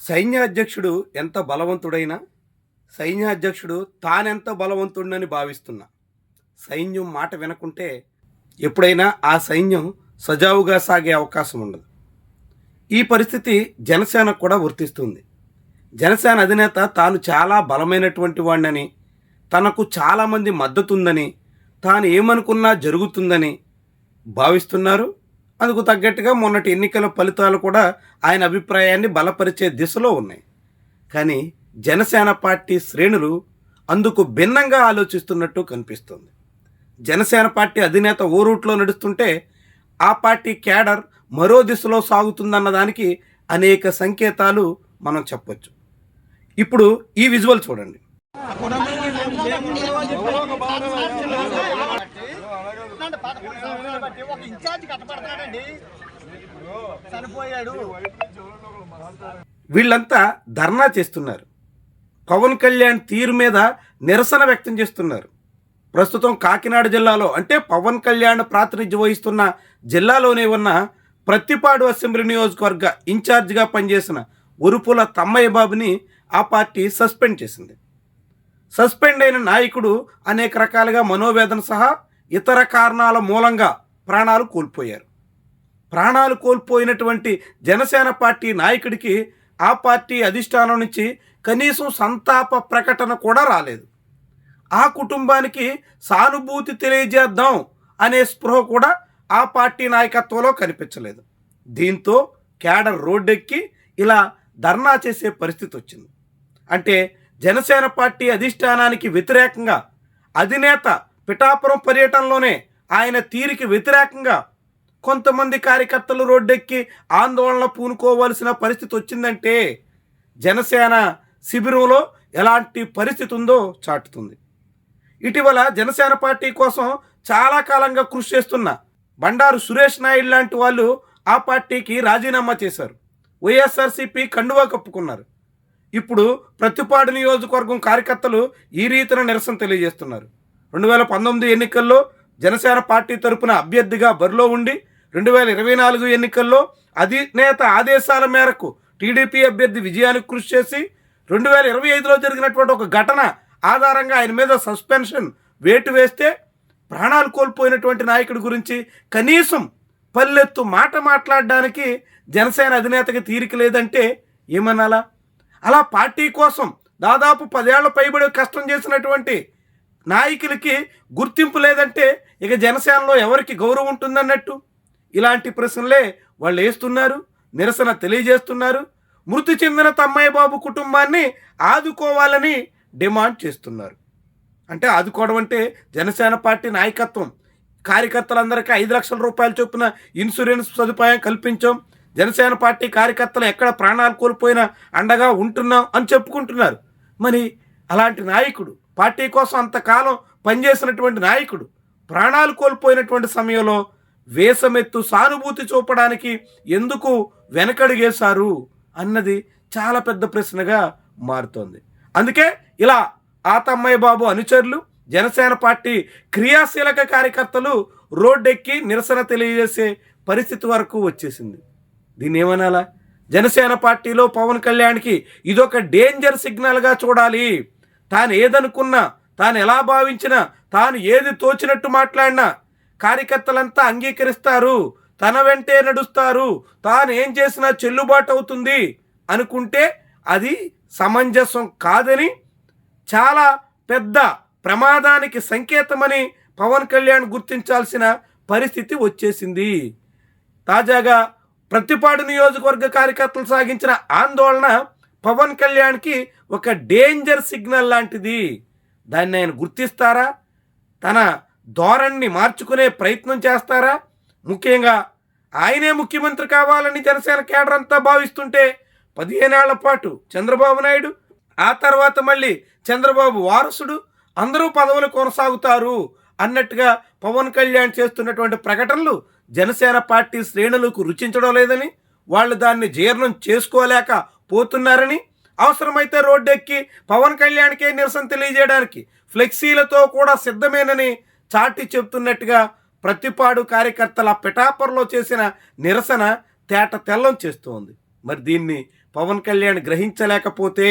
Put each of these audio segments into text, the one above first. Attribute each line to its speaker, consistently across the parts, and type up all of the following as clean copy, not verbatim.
Speaker 1: సైన్యాధ్యక్షుడు ఎంత బలవంతుడైనా, సైన్యాధ్యక్షుడు తానెంత బలవంతుడినని భావిస్తున్నా, సైన్యం మాట వినకుంటే ఎప్పుడైనా ఆ సైన్యం సజావుగా సాగే అవకాశం ఉండదు. ఈ పరిస్థితి జనసేనకు కూడా వర్తిస్తుంది. జనసేన అధినేత తాను చాలా బలమైనటువంటి వాడినని, తనకు చాలామంది మద్దతుందని, తాను ఏమనుకున్నా జరుగుతుందని భావిస్తున్నారు. అందుకు తగ్గట్టుగా మొన్నటి ఎన్నికల ఫలితాలు కూడా ఆయన అభిప్రాయాన్ని బలపరిచే దిశలో ఉన్నాయి. కానీ జనసేన పార్టీ శ్రేణులు అందుకు భిన్నంగా ఆలోచిస్తున్నట్టు కనిపిస్తుంది. జనసేన పార్టీ అధినేత ఓ రూట్లో నడుస్తుంటే ఆ పార్టీ క్యాడర్ మరో దిశలో సాగుతుందన్న దానికి అనేక సంకేతాలు మనం చెప్పొచ్చు. ఇప్పుడు ఈ విజువల్ చూడండి. వీళ్ళంతా ధర్నా చేస్తున్నారు. పవన్ కళ్యాణ్ తీరు మీద నిరసన వ్యక్తం చేస్తున్నారు. ప్రస్తుతం కాకినాడ జిల్లాలో, అంటే పవన్ కళ్యాణ్ ప్రాతినిధ్యం వహిస్తున్న జిల్లాలోనే ఉన్న ప్రత్తిపాడు అసెంబ్లీ నియోజకవర్గ ఇన్ఛార్జిగా పనిచేసిన ఉరుపుల తమ్మయ్య బాబుని ఆ పార్టీ సస్పెండ్ చేసింది. సస్పెండ్ అయిన నాయకుడు అనేక రకాలుగా మనోవేదన సహా ఇతర కారణాల మూలంగా ప్రాణాలు కోల్పోయారు. ప్రాణాలు కోల్పోయినటువంటి జనసేన పార్టీ నాయకుడికి ఆ పార్టీ అధిష్టానం నుంచి కనీసం సంతాప ప్రకటన కూడా రాలేదు. ఆ కుటుంబానికి సానుభూతి తెలియజేద్దాం అనే స్పృహ కూడా ఆ పార్టీ నాయకత్వంలో కనిపించలేదు. దీంతో క్యాడర్ రోడ్డెక్కి ఇలా ధర్నా చేసే పరిస్థితి వచ్చింది. అంటే జనసేన పార్టీ అధిష్టానానికి వ్యతిరేకంగా, అధినేత పిఠాపురం పర్యటనలోనే ఆయన తీరికి వ్యతిరేకంగా కొంతమంది కార్యకర్తలు రోడ్డెక్కి ఆందోళన పూనుకోవాల్సిన పరిస్థితి వచ్చిందంటే జనసేన శిబిరంలో ఎలాంటి పరిస్థితి ఉందో చాటుతుంది. ఇటీవల జనసేన పార్టీ కోసం చాలా కాలంగా కృషి చేస్తున్న బండారు సురేష్ నాయుడు లాంటి వాళ్ళు ఆ పార్టీకి రాజీనామా చేశారు. వైఎస్ఆర్సీపీ కండువా కప్పుకున్నారు. ఇప్పుడు ప్రత్తిపాడు నియోజకవర్గం కార్యకర్తలు ఈ రీతిన నిరసన తెలియజేస్తున్నారు. 2019 ఎన్నికల్లో జనసేన పార్టీ తరపున అభ్యర్థిగా బరిలో ఉండి 2024 ఎన్నికల్లో అధినేత ఆదేశాల మేరకు టీడీపీ అభ్యర్థి విజయానికి కృషి చేసి 2025లో జరిగినటువంటి ఒక ఘటన ఆధారంగా ఆయన మీద సస్పెన్షన్ వేటు వేస్తే ప్రాణాలు కోల్పోయినటువంటి నాయకుడి గురించి కనీసం పల్లెత్తు మాట మాట్లాడడానికి జనసేన అధినేతకి తీరిక లేదంటే ఏమనాలా? అలా పార్టీ కోసం దాదాపు 10 ఏళ్ల పైబడి కష్టం చేసినటువంటి నాయకులకి గుర్తింపు లేదంటే ఇక జనసేనలో ఎవరికి గౌరవం ఉంటుందన్నట్టు ఇలాంటి ప్రశ్నలే వాళ్ళు వేస్తున్నారు, నిరసన తెలియజేస్తున్నారు. మృతి చెందిన తమ్మయ్య బాబు కుటుంబాన్ని ఆదుకోవాలని డిమాండ్ చేస్తున్నారు. అంటే ఆదుకోవడం అంటే జనసేన పార్టీ నాయకత్వం కార్యకర్తలందరికీ 5 లక్షల రూపాయల చొప్పున ఇన్సూరెన్స్ సదుపాయం కల్పించాం, జనసేన పార్టీ కార్యకర్తలు ఎక్కడ ప్రాణాలు కోల్పోయినా అండగా ఉంటున్నాం అని చెప్పుకుంటున్నారు. మరి అలాంటి నాయకుడు, పార్టీ కోసం అంతకాలం పనిచేసినటువంటి నాయకుడు ప్రాణాలు కోల్పోయినటువంటి సమయంలో వేసమెత్తు సానుభూతి చూపడానికి ఎందుకు వెనకడుగేశారు అన్నది చాలా పెద్ద ప్రశ్నగా మారుతోంది. అందుకే ఇలా ఆతమ్మయ్య బాబు అనుచరులు, జనసేన పార్టీ క్రియాశీలక కార్యకర్తలు రోడ్డెక్కి నిరసన తెలియజేసే పరిస్థితి వరకు వచ్చేసింది. దీన్ని ఏమనాలా? జనసేన పార్టీలో పవన్ కళ్యాణ్కి ఇదొక డేంజర్ సిగ్నల్గా చూడాలి. తాను ఏదనుకున్నా, తాను ఎలా భావించినా, తాను ఏది తోచినట్టు మాట్లాడినా కార్యకర్తలంతా అంగీకరిస్తారు, తన వెంటే నడుస్తారు, తాను ఏం చేసినా చెల్లుబాటు అవుతుంది అనుకుంటే అది సమంజసం కాదని, చాలా పెద్ద ప్రమాదానికి సంకేతమని పవన్ కళ్యాణ్ గుర్తించాల్సిన పరిస్థితి వచ్చేసింది. తాజాగా ప్రత్తిపాడు నియోజకవర్గ కార్యకర్తలు సాగించిన ఆందోళన పవన్ కళ్యాణ్కి ఒక డేంజర్ సిగ్నల్ లాంటిది. దాన్ని ఆయన గుర్తిస్తారా? తన ధోరణిని మార్చుకునే ప్రయత్నం చేస్తారా? ముఖ్యంగా ఆయనే ముఖ్యమంత్రి కావాలని జనసేన కేడర్ అంతా భావిస్తుంటే 15 ఏళ్ల పాటు చంద్రబాబు నాయుడు, ఆ తర్వాత మళ్ళీ చంద్రబాబు వారసుడు అందరూ పదవులు కొనసాగుతారు అన్నట్టుగా పవన్ కళ్యాణ్ చేస్తున్నటువంటి ప్రకటనలు జనసేన పార్టీ శ్రేణులకు రుచించడం లేదని, వాళ్ళు దాన్ని జీర్ణం చేసుకోలేక పోతున్నారని, అవసరమైతే రోడ్డెక్కి పవన్ కళ్యాణ్కే నిరసన తెలియజేయడానికి ఫ్లెక్సీలతో కూడా సిద్ధమేనని చాటి చెప్తున్నట్టుగా ప్రత్తిపాడు కార్యకర్తల పిఠాపురంలో చేసిన నిరసన తేట తెల్లం చేస్తోంది. మరి దీన్ని పవన్ కళ్యాణ్ గ్రహించలేకపోతే,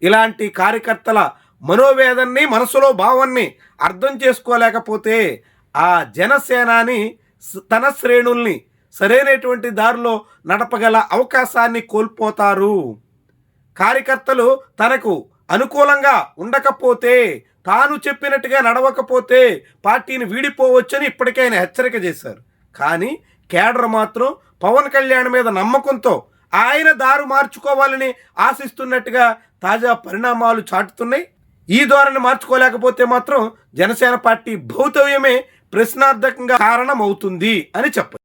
Speaker 1: ఇలాంటి కార్యకర్తల మనోవేదనని, మనసులో భావాన్ని అర్థం చేసుకోలేకపోతే ఆ జనసేనాని తన శ్రేణుల్ని సరైనటువంటి దారిలో నడపగల అవకాశాన్ని కోల్పోతారు. కార్యకర్తలు తనకు అనుకూలంగా ఉండకపోతే, తాను చెప్పినట్టుగా నడవకపోతే పార్టీని వీడిపోవచ్చని ఇప్పటికే ఆయన హెచ్చరిక చేశారు. కానీ కేడర్ మాత్రం పవన్ కళ్యాణ్ మీద నమ్మకంతో ఆయన దారు మార్చుకోవాలని ఆశిస్తున్నట్టుగా తాజా పరిణామాలు చాటుతున్నాయి. ఈ ధోరణి మార్చుకోలేకపోతే మాత్రం జనసేన పార్టీ భౌతవ్యమే ప్రశ్నార్థకంగా కారణమవుతుంది అని చెప్పారు.